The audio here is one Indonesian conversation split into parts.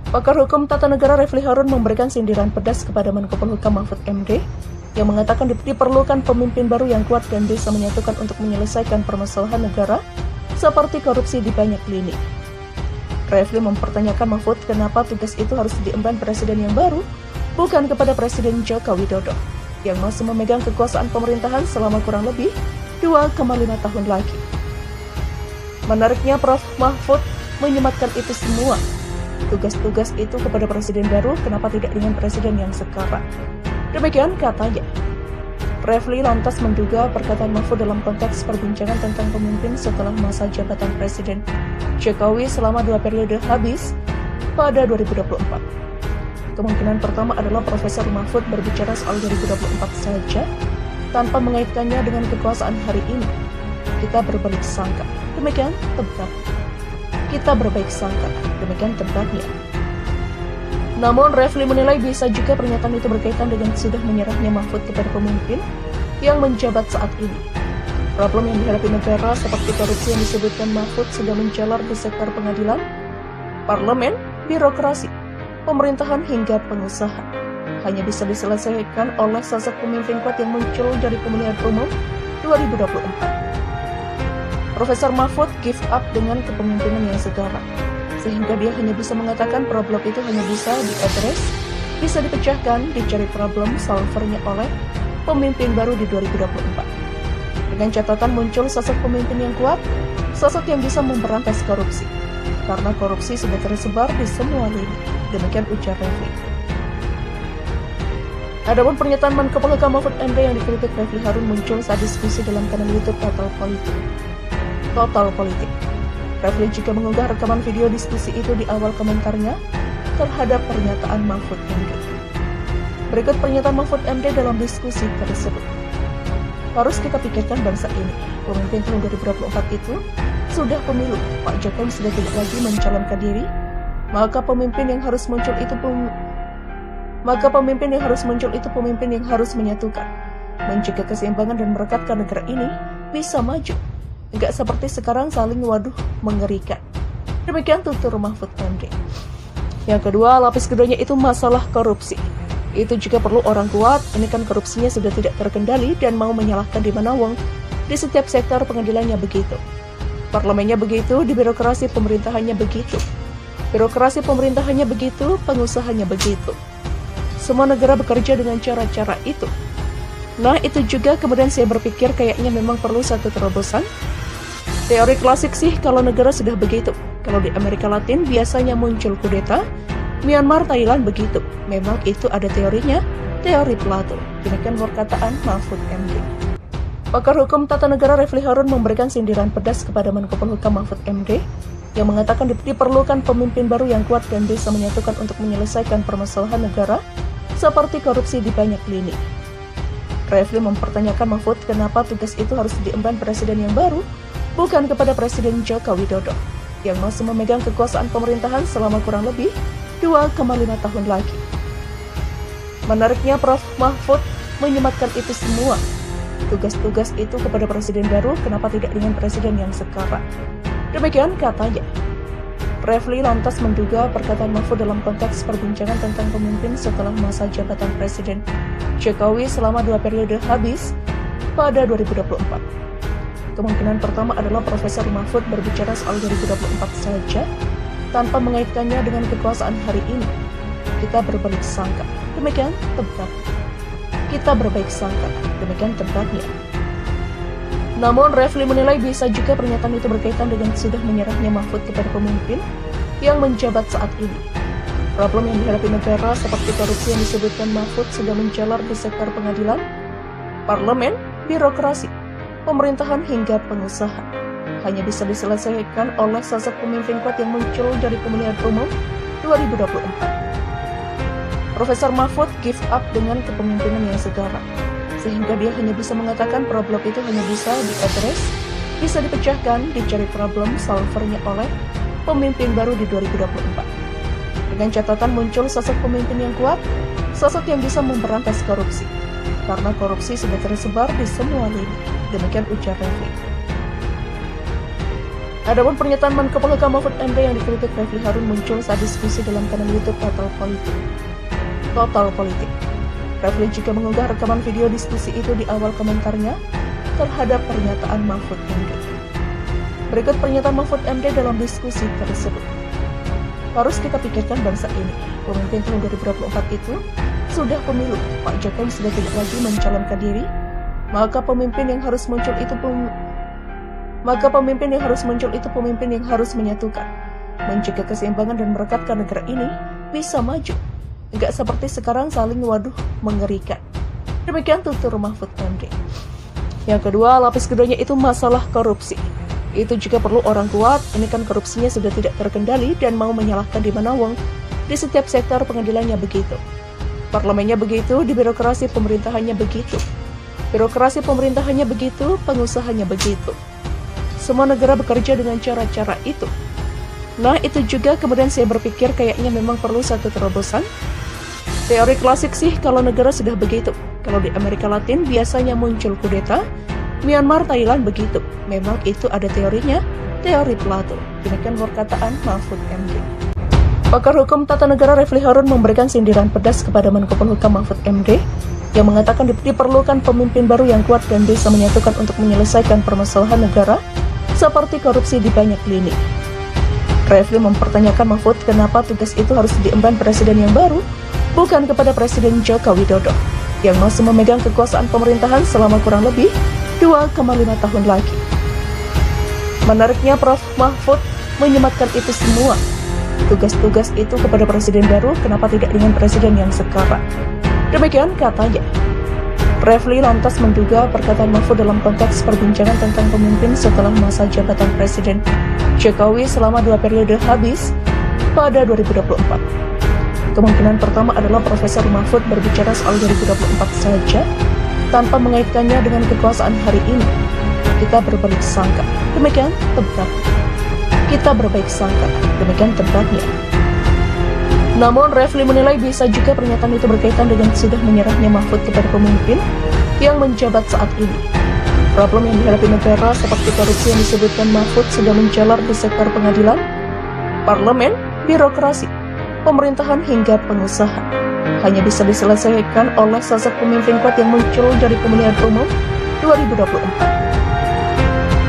Pakar Hukum Tata Negara Refli Harun memberikan sindiran pedas kepada Menko Polhukam Mahfud MD yang mengatakan diperlukan pemimpin baru yang kuat dan bisa menyatukan untuk menyelesaikan permasalahan negara seperti korupsi di banyak lini. Refli mempertanyakan Mahfud kenapa tugas itu harus diemban presiden yang baru, bukan kepada Presiden Joko Widodo yang masih memegang kekuasaan pemerintahan selama kurang lebih 2,5 tahun lagi. Menariknya, Prof. Mahfud menyematkan itu semua. Tugas-tugas itu kepada presiden baru, kenapa tidak dengan presiden yang sekarang? Demikian katanya. Refli lantas menduga perkataan Mahfud dalam konteks perbincangan tentang pemimpin setelah masa jabatan Presiden Jokowi selama 2 periode habis pada 2024. Kemungkinan pertama adalah Profesor Mahfud berbicara soal 2024 saja, tanpa mengaitkannya dengan kekuasaan hari ini. Kita berbalik sangka. Demikian tebak. Kita berbaik sangka, demikian tebaknya. Namun, Refli menilai bisa juga pernyataan itu berkaitan dengan sudah menyerahnya Mahfud kepada pemimpin yang menjabat saat ini. Problem yang dihadapi negara seperti korupsi yang disebutkan Mahfud sudah menjalar di sektor pengadilan, parlemen, birokrasi, pemerintahan hingga pengusaha. Hanya bisa diselesaikan oleh sosok pemimpin kuat yang muncul dari pemilihan umum 2024. Profesor Mahfud give up dengan kepemimpinan yang sekarang, sehingga dia hanya bisa mengatakan problem itu hanya bisa diadres, bisa dipecahkan, dicari problem solvernya oleh pemimpin baru di 2024. Dengan catatan muncul sosok pemimpin yang kuat, sosok yang bisa memberantas korupsi, karena korupsi sudah tersebar di semua lini. Demikian ujar Refli. Adapun pernyataan Menko Polhukam Mahfud MD yang dikritik Refli Harun muncul saat diskusi dalam kanal YouTube Total Politik. Refli juga mengunggah rekaman video diskusi itu di awal komentarnya terhadap pernyataan Mahfud MD. Berikut pernyataan Mahfud MD dalam diskusi tersebut. Harus kita pikirkan bangsa ini. Pemimpin tahun 2024 itu sudah pemilu. Pak Jokowi sudah tidak lagi mencalonkan diri. Maka pemimpin yang harus muncul itu pemimpin yang harus menyatukan, mencegah keseimbangan dan merekatkan negara ini bisa maju. Enggak seperti sekarang saling waduh mengerikan. Demikian tutur Mahfud MD. Yang kedua, lapis keduanya itu masalah korupsi. Itu juga perlu orang kuat. Ini kan korupsinya sudah tidak terkendali dan mau menyalahkan di mana wong. Di setiap sektor pengadilannya begitu. Parlemennya begitu, di birokrasi pemerintahannya begitu. Birokrasi pemerintahannya begitu, pengusahanya begitu. Semua negara bekerja dengan cara-cara itu. Nah, itu juga kemudian saya berpikir kayaknya memang perlu satu terobosan. Teori klasik sih kalau negara sudah begitu. Kalau di Amerika Latin biasanya muncul kudeta, Myanmar, Thailand begitu. Memang itu ada teorinya, teori Plato. Demikian perkataan Mahfud MD. Pakar Hukum Tata Negara Refli Harun memberikan sindiran pedas kepada Menko Polhukam Mahfud MD yang mengatakan diperlukan pemimpin baru yang kuat dan bisa menyatukan untuk menyelesaikan permasalahan negara seperti korupsi di banyak lini. Refli mempertanyakan Mahfud kenapa tugas itu harus diemban presiden yang baru, bukan kepada Presiden Joko Widodo yang masih memegang kekuasaan pemerintahan selama kurang lebih 2,5 tahun lagi. Menariknya, Prof. Mahfud menyematkan itu semua. Tugas-tugas itu kepada presiden baru, kenapa tidak dengan presiden yang sekarang? Demikian katanya. Refli lantas menduga perkataan Mahfud dalam konteks perbincangan tentang pemimpin setelah masa jabatan Presiden Jokowi selama 2 periode habis pada 2024. Kemungkinan pertama adalah Profesor Mahfud berbicara soal 2024 saja, tanpa mengaitkannya dengan kekuasaan hari ini. Kita berbalik sangka. Demikian tebak. Kita berbaik sangka. Demikian tebaknya. Namun, Refli menilai bisa juga pernyataan itu berkaitan dengan sudah menyerahnya Mahfud kepada pemimpin yang menjabat saat ini. Problem yang dihadapi negara seperti korupsi yang disebutkan Mahfud sudah menjalar di sektor pengadilan, parlemen, birokrasi, pemerintahan hingga pengusaha. Hanya bisa diselesaikan oleh sosok pemimpin kuat yang muncul dari pemilihan umum 2024. Profesor Mahfud give up dengan kepemimpinan yang sekarang, sehingga dia hanya bisa mengatakan problem itu hanya bisa diadres, bisa dipecahkan, dicari problem solvernya oleh pemimpin baru di 2024. Dengan catatan muncul sosok pemimpin yang kuat, sosok yang bisa memberantas korupsi, karena korupsi sudah tersebar di semua lini. Demikian ujar Refli. Adapun pernyataan Menko Polhukam Mahfud MD yang dikritik Refly Harun muncul saat diskusi dalam kanal YouTube Total Politik. Refly juga mengunggah rekaman video diskusi itu di awal komentarnya terhadap pernyataan Mahfud MD. Berikut pernyataan Mahfud MD dalam diskusi tersebut. Harus kita pikirkan bangsa ini. Pemimpin tahun 2024 itu sudah pemilu. Pak Jokowi sudah tidak lagi mencalonkan diri. Maka pemimpin yang harus muncul itu pemimpin yang harus menyatukan, mencegah keseimbangan dan merekatkan negara ini bisa maju. Enggak seperti sekarang saling mengerikan. Demikian tutur Mahfud MD. Yang kedua, lapis keduanya itu masalah korupsi. Itu juga perlu orang kuat. Ini kan korupsinya sudah tidak terkendali dan mau menyalahkan di mana wong. Di setiap sektor pengadilannya begitu. Parlemennya begitu, di birokrasi pemerintahannya begitu. Birokrasi pemerintahannya begitu, pengusahanya begitu. Semua negara bekerja dengan cara-cara itu. Nah, itu juga kemudian saya berpikir kayaknya memang perlu satu terobosan. Teori klasik sih kalau negara sudah begitu. Kalau di Amerika Latin biasanya muncul kudeta, Myanmar, Thailand begitu. Memang itu ada teorinya, teori Plato. Demikian perkataan Mahfud MD. Pakar hukum tata negara Refly Harun memberikan sindiran pedas kepada Menko Polhukam Mahfud MD yang mengatakan diperlukan pemimpin baru yang kuat dan bisa menyatukan untuk menyelesaikan permasalahan negara seperti korupsi di banyak lini. Refly mempertanyakan Mahfud kenapa tugas itu harus diemban presiden yang baru, bukan kepada Presiden Joko Widodo, yang masih memegang kekuasaan pemerintahan selama kurang lebih 2,5 tahun lagi. Menariknya, Prof. Mahfud menyematkan itu semua. Tugas-tugas itu kepada presiden baru, kenapa tidak dengan presiden yang sekarang? Demikian katanya. Refly lantas menduga perkataan Mahfud dalam konteks perbincangan tentang pemimpin setelah masa jabatan Presiden Jokowi selama 2 periode habis pada 2024. Kemungkinan pertama adalah Profesor Mahfud berbicara soal 2024 saja tanpa mengaitkannya dengan kekuasaan hari ini. Kita berbaik sangka. Demikian tebaknya. Namun, Refly menilai bisa juga pernyataan itu berkaitan dengan sudah menyerahnya Mahfud kepada pemimpin yang menjabat saat ini. Problem yang dihadapi negara seperti korupsi yang disebutkan Mahfud sudah menjalar di sektor pengadilan, parlemen, birokrasi, pemerintahan hingga pengusaha. Hanya bisa diselesaikan oleh sosok pemimpin kuat yang muncul dari pemilihan umum 2024.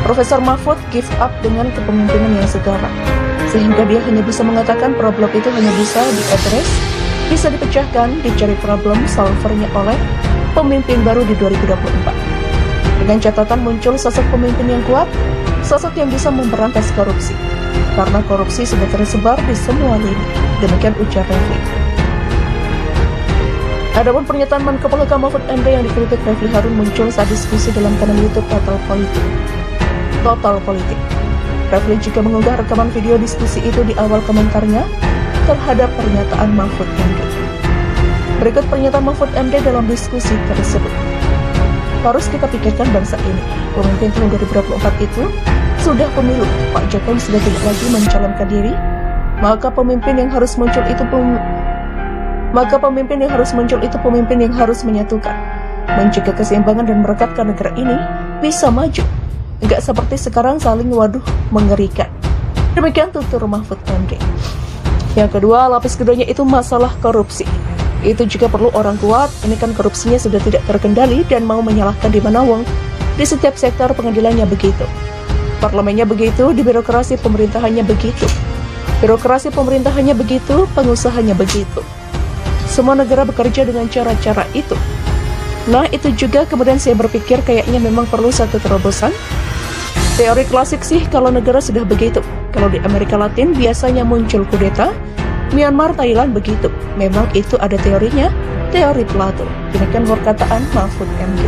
Profesor Mahfud give up dengan kepemimpinan yang sekarang, sehingga dia hanya bisa mengatakan problem itu hanya bisa diadres, bisa dipecahkan, dicari problem solvernya oleh pemimpin baru di 2024. Dengan catatan muncul sosok pemimpin yang kuat, sosok yang bisa memberantas korupsi, karena korupsi sudah tersebar di semua lini. Demikian ujar Refly. Adapun pernyataan Menko Polhukam Mahfud MD yang dikritik Refly Harun muncul saat diskusi dalam kanal YouTube Total Politik. Refly juga mengunggah rekaman video diskusi itu di awal komentarnya terhadap pernyataan Mahfud MD. Berikut pernyataan Mahfud MD dalam diskusi tersebut. Harus kita pikirkan bangsa ini. Pemimpin tahun 2024 itu sudah pemilu. Pak Jokowi sudah tidak lagi mencalonkan diri. Maka pemimpin yang harus muncul itu pemimpin yang harus menyatukan, mencegah keseimbangan dan merekatkan negara ini bisa maju. Enggak seperti sekarang saling mengerikan. Demikian tutur Mahfud MD. Yang kedua, lapis keduanya itu masalah korupsi. Itu juga perlu orang kuat. Ini kan korupsinya sudah tidak terkendali dan mau menyalahkan di mana wong. Di setiap sektor pengadilannya begitu. Parlemennya begitu, di birokrasi pemerintahannya begitu. Birokrasi pemerintahannya begitu, pengusahanya begitu. Semua negara bekerja dengan cara-cara itu. Nah, itu juga kemudian saya berpikir kayaknya memang perlu satu terobosan. Teori klasik sih kalau negara sudah begitu. Kalau di Amerika Latin biasanya muncul kudeta, Myanmar, Thailand begitu. Memang itu ada teorinya, teori Plato. Demikian perkataan Mahfud MD.